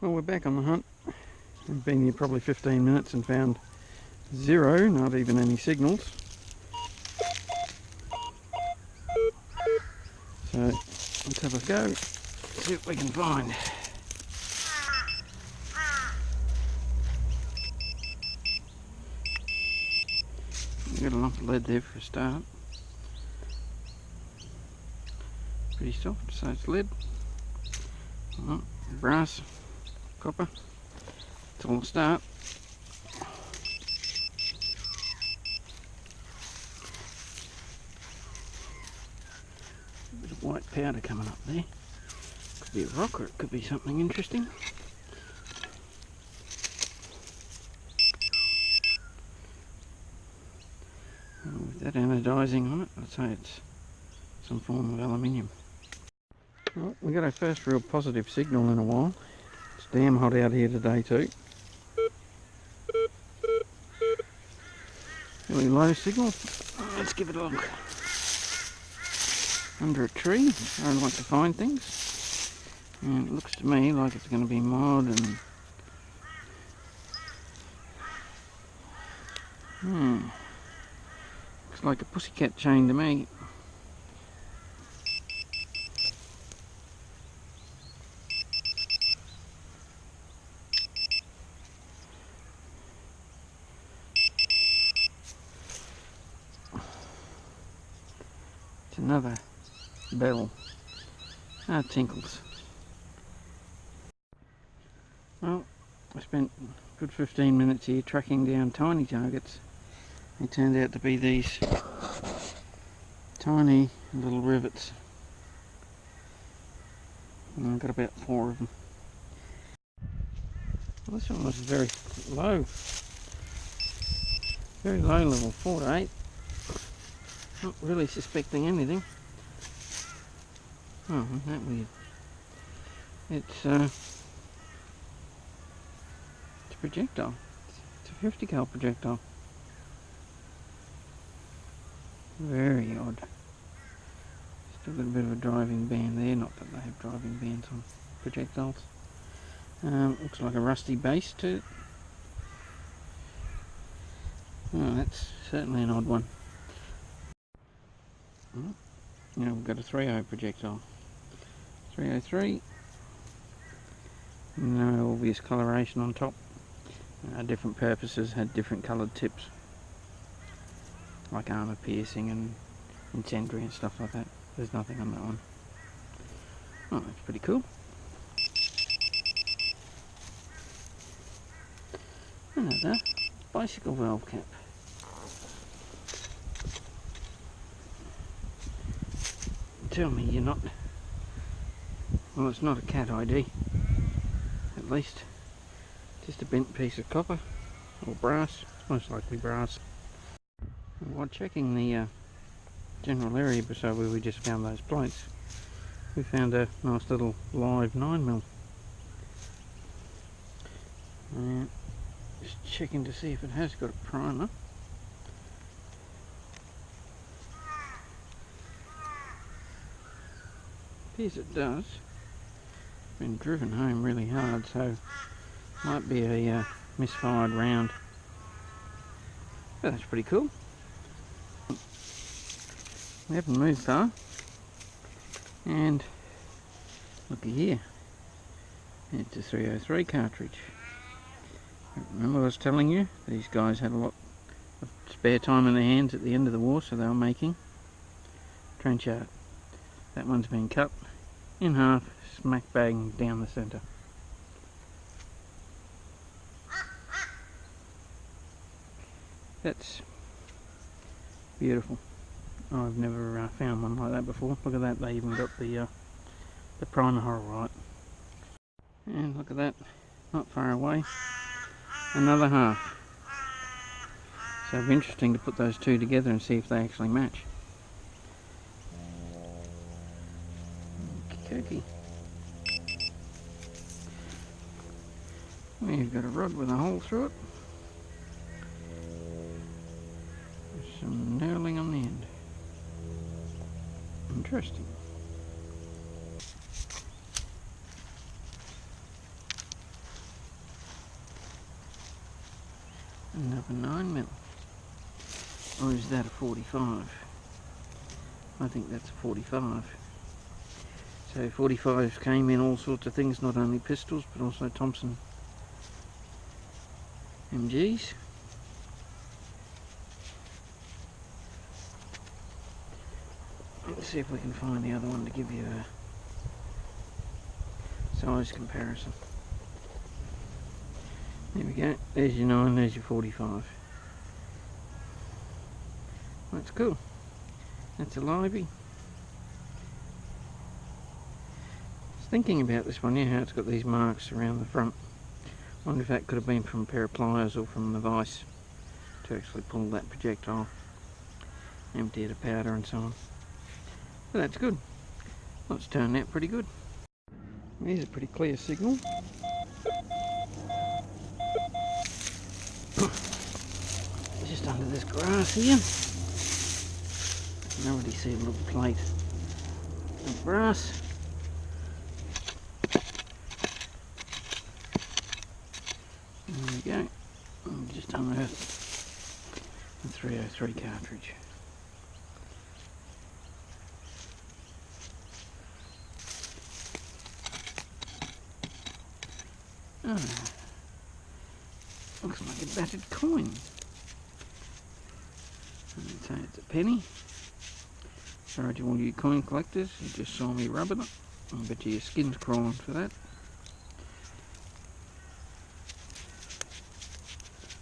Well, we're back on the hunt. We've been here probably 15 minutes and found zero, not even any signals. So let's have a go, see what we can find. We've got a lump of lead there for a start. Pretty soft, so it's lead. Oh, brass, copper. It's all a start. A bit of white powder coming up there. Could be a rock or it could be something interesting. With that anodising on it, I'd say it's some form of aluminium. Well, we got our first real positive signal in a while. It's damn hot out here today too. Really low signal. Let's give it a look. Under a tree, I like to find things. And it looks to me like it's going to be mud and... Looks like a pussycat chain to me. It's another bell. Ah, it tinkles. Well, I spent a good 15 minutes here tracking down tiny targets. They turned out to be these tiny little rivets. And I've got about 4 of them. Well, this one was very low. Very low level, 4 to 8. Not really suspecting anything. Oh, isn't that weird? It's a projectile. It's a 50 cal projectile. Very odd. Still got a bit of a driving band there, not that they have driving bands on projectiles. Looks like a rusty base to it. Oh, that's certainly an odd one. Now we've got a 3.0 projectile. 303. No obvious coloration on top. Different purposes had different coloured tips. Like armour piercing and incendiary and stuff like that. There's nothing on that one. Oh, that's pretty cool. Another bicycle valve cap. Tell me you're not... Well, it's not a cat ID. At least. Just a bent piece of copper. Or brass. It's most likely brass. And while checking the general area beside where we just found those plates, we found a nice little live 9mm. Just checking to see if it has got a primer. Appears it does. Been driven home really hard, so might be a misfired round. But that's pretty cool. We haven't moved far, and looky here, it's a 303 cartridge. Remember I was telling you these guys had a lot of spare time in their hands at the end of the war, so they were making trench art. That one's been cut in half, smack bang down the centre. That's beautiful. I've never found one like that before. Look at that, they even got the primer hole right. And look at that, not far away, another half. So it'll be interesting to put those two together and see if they actually match. Okey-dokey. We've got a rod with a hole through it. There's some knurling on the end. Interesting. a 9mm. Or is that a 45? I think that's a 45. So 45s came in all sorts of things, not only pistols but also Thompson MGs. Let's see if we can find the other one to give you a size comparison. There we go, there's your 9, there's your 45. That's cool. That's a livey. I was thinking about this one, yeah, how it's got these marks around the front. I wonder if that could have been from a pair of pliers or from the vise to actually pull that projectile, empty it of powder and so on. But that's good. Well, it's turned out pretty good. Here's a pretty clear signal. Just under this grass here. I can already see a little plate of brass. There we go. And just unearthed the 303 cartridge. Oh, looks like a battered coin. I'd say it's a penny. Sorry to all you coin collectors, you just saw me rubbing it. I bet you your skin's crawling for that.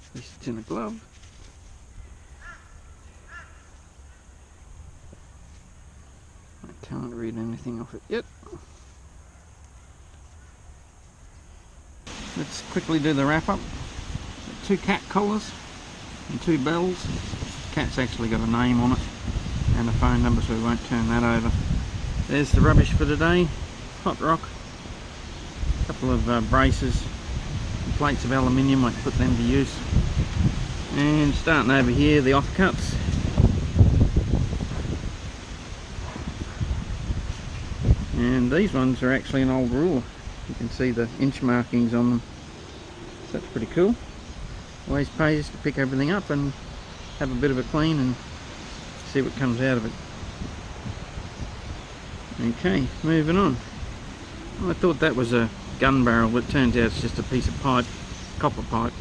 At least it's in a glove. I can't read anything off it yet. Let's quickly do the wrap up. 2 cat collars and 2 bells. The cat's actually got a name on it and a phone number, so we won't turn that over. There's the rubbish for today. Hot rock, a couple of braces, plates of aluminium, I can put them to use. And starting over here, the offcuts. And these ones are actually an old ruler. You can see the inch markings on them. So that's pretty cool. Always pays to pick everything up and have a bit of a clean and see what comes out of it. Okay, moving on. I thought that was a gun barrel, but it turns out it's just a piece of pipe, copper pipe,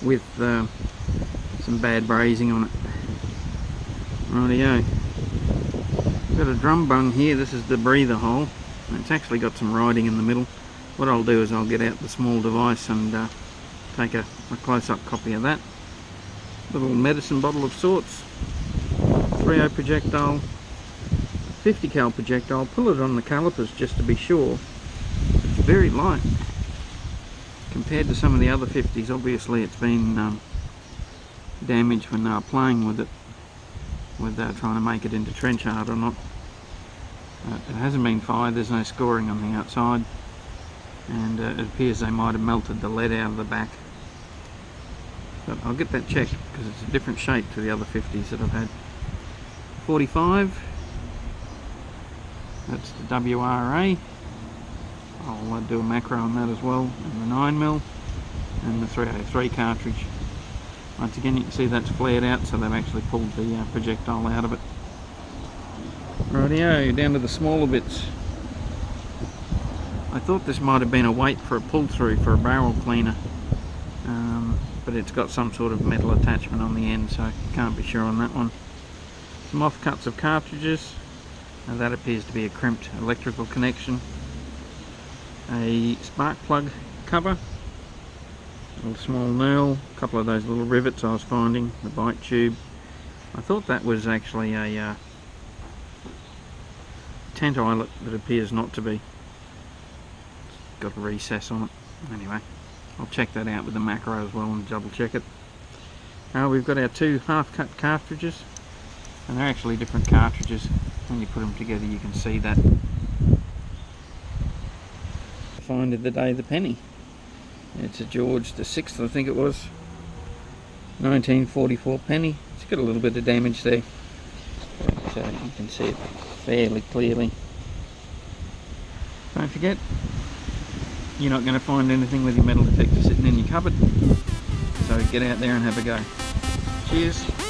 with some bad brazing on it. Rightio. Got a drum bung here. This is the breather hole. It's actually got some writing in the middle. What I'll do is I'll get out the small device and take a close-up copy of that. Little medicine bottle of sorts. 3.0 projectile, 50 cal projectile. Pull it on the calipers just to be sure. It's very light compared to some of the other 50s. Obviously it's been damaged when they were playing with it, whether trying to make it into trench hard or not. It hasn't been fired, there's no scoring on the outside, and it appears they might have melted the lead out of the back. But I'll get that checked because it's a different shape to the other 50s that I've had. 45, that's the WRA. I'll do a macro on that as well, and the 9mm, and the 303 cartridge. Once again you can see that's flared out, so they've actually pulled the projectile out of it. Rightio, down to the smaller bits. I thought this might have been a weight for a pull-through for a barrel cleaner, but it's got some sort of metal attachment on the end, so I can't be sure on that one. Some offcuts of cartridges. Now that appears to be a crimped electrical connection. A spark plug cover. A little small nail. A couple of those little rivets I was finding. The bite tube. I thought that was actually a tent eyelet, that appears not to be. It's got a recess on it. Anyway, I'll check that out with the macro as well and double check it. We've got our 2 half-cut cartridges, and they're actually different cartridges. When you put them together you can see that. Find of the day, the penny. It's a George the 6th, I think it was. 1944 penny. It's got a little bit of damage there, so you can see it fairly clearly. Don't forget, you're not going to find anything with your metal detector sitting in your cupboard, so get out there and have a go. Cheers.